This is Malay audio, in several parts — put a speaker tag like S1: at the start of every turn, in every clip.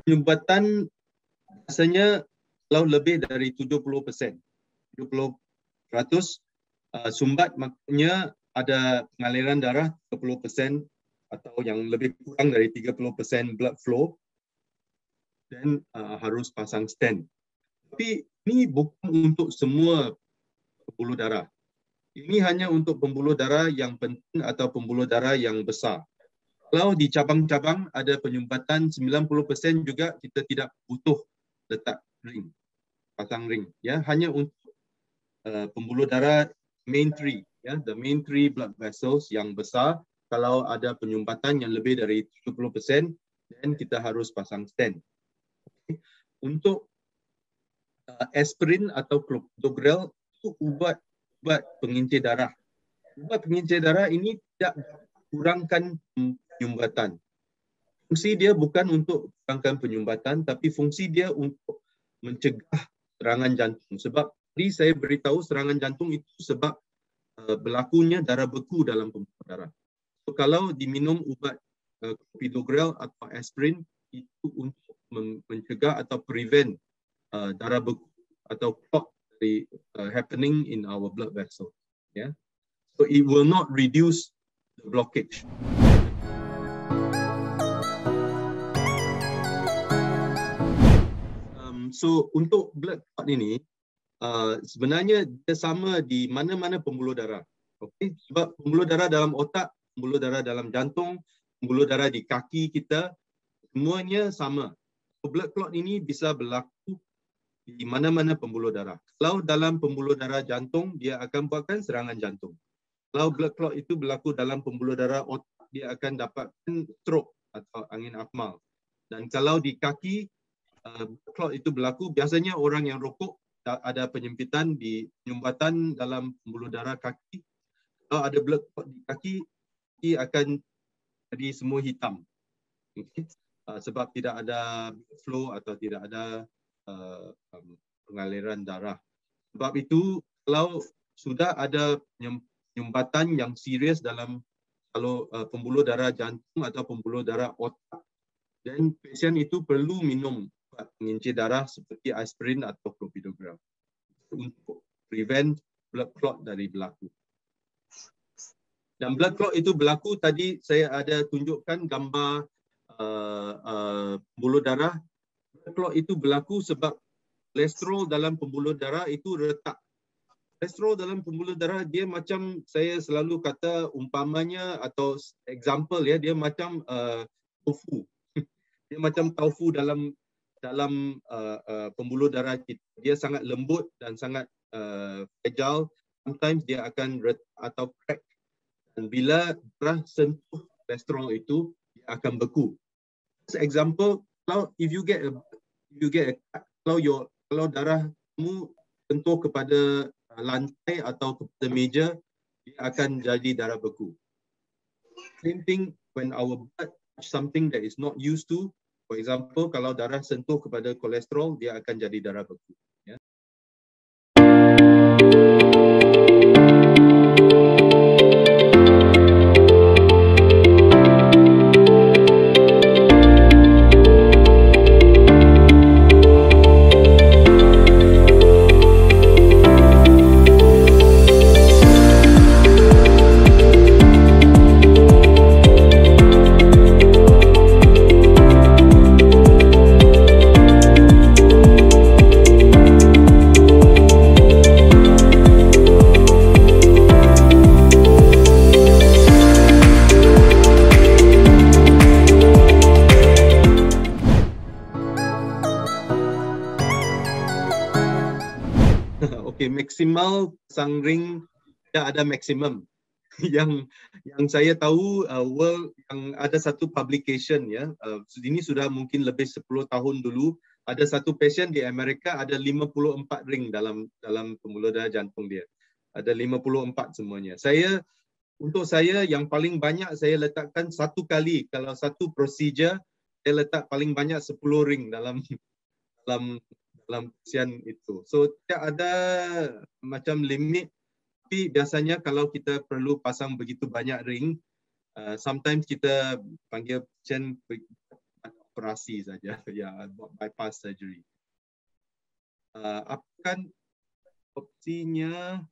S1: Penyumbatan biasanya kalau lebih dari 70%, 70% sumbat, maknanya ada pengaliran darah 30% atau yang lebih kurang dari 30% blood flow, dan harus pasang stent. Tapi ini bukan untuk semua pembuluh darah. Ini hanya untuk pembuluh darah yang penting atau pembuluh darah yang besar. Kalau di cabang-cabang ada penyumbatan 90% juga kita tidak butuh letak ring, pasang ring. Ya, hanya untuk pembuluh darah main three, ya, the main three blood vessels yang besar. Kalau ada penyumbatan yang lebih dari 70%, dan kita harus pasang stent. Okay. Untuk aspirin atau clopidogrel itu ubat pengincir darah. Ubat pengincir darah ini tidak kurangkan penyumbatan. Fungsi dia bukan untuk kurangkan penyumbatan, tapi fungsi dia untuk mencegah serangan jantung. Sebab tadi saya beritahu serangan jantung itu sebab berlakunya darah beku dalam pembuluh darah. So, kalau diminum ubat clopidogrel atau aspirin itu untuk mencegah atau prevent darah beku atau clot dari happening in our blood vessel. Yeah. So it will not reduce the blockage. So untuk blood clot ini sebenarnya dia sama di mana-mana pembuluh darah. Okay? Sebab pembuluh darah dalam otak, pembuluh darah dalam jantung, pembuluh darah di kaki kita, semuanya sama. So, blood clot ini bisa berlaku di mana-mana pembuluh darah. Kalau dalam pembuluh darah jantung, dia akan buatkan serangan jantung. Kalau blood clot itu berlaku dalam pembuluh darah otak, dia akan dapatkan stroke atau angin akmal. Dan kalau di kaki, blood clot itu berlaku, biasanya orang yang rokok ada penyempitan di penyumbatan dalam pembuluh darah kaki. Kalau ada blood clot di kaki akan jadi semua hitam. Okay? Sebab tidak ada flow atau tidak ada pengaliran darah. Sebab itu kalau sudah ada penyumbatan yang serius dalam pembuluh darah jantung atau pembuluh darah otak, dan pasien itu perlu minum pengincir darah seperti aspirin atau clopidogrel untuk prevent blood clot dari berlaku. Dan blood clot itu berlaku, tadi saya ada tunjukkan gambar pembuluh darah. Blood clot itu berlaku sebab kolesterol dalam pembuluh darah itu retak. Kolesterol dalam pembuluh darah dia macam, saya selalu kata umpamanya atau example ya, dia macam tofu. Dia macam tofu dalam pembuluh darah kita. Dia sangat lembut dan sangat fragile. Sometimes dia akan retak atau crack. Dan bila darah sentuh kolesterol itu, dia akan beku. As example, kalau kalau darah kamu sentuh kepada lantai atau kepada meja, dia akan jadi darah beku. Same thing when our blood touch something that is not used to. For example, kalau darah sentuh kepada kolesterol, dia akan jadi darah beku. Ya. Maksimal pasang ring tidak ada maksimum. yang saya tahu world yang ada satu publication ya, ini sudah mungkin lebih 10 tahun dulu, ada satu pasien di Amerika ada 54 ring dalam pembuluh darah jantung dia. Ada 54 semuanya. Untuk saya yang paling banyak saya letakkan satu kali, kalau satu procedure saya letak paling banyak 10 ring dalam pasien itu. So tidak ada macam limit, tapi biasanya kalau kita perlu pasang begitu banyak ring, sometimes kita panggil pasien operasi saja, ya, buat bypass surgery. Akan opsinya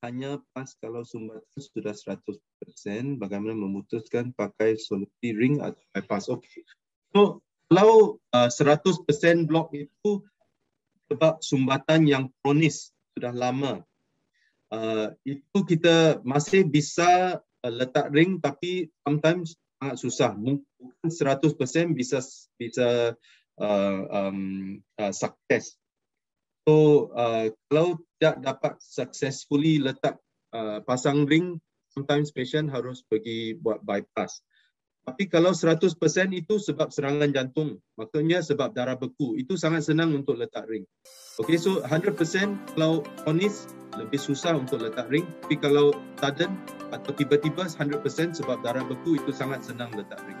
S1: hanya pas kalau sumbatan sudah 100%, bagaimana memutuskan pakai solusi ring atau bypass. Okey. So, kalau 100% blok itu sebab sumbatan yang kronis sudah lama, itu kita masih bisa letak ring, tapi sometimes sangat susah. Bukan 100% bisa sukses. So kalau tidak dapat successfully letak pasang ring, sometimes patient harus pergi buat bypass. Tapi kalau 100% itu sebab serangan jantung, maksudnya sebab darah beku, itu sangat senang untuk letak ring. Okay, so 100% kalau kronis lebih susah untuk letak ring, tapi kalau sudden atau tiba-tiba 100% sebab darah beku, itu sangat senang letak ring.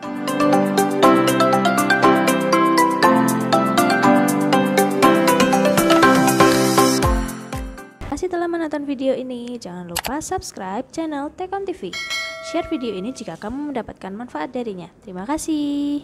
S2: Masih telah menonton video ini, jangan lupa subscribe channel Tekon TV. Share video ini jika kamu mendapatkan manfaat darinya. Terima kasih.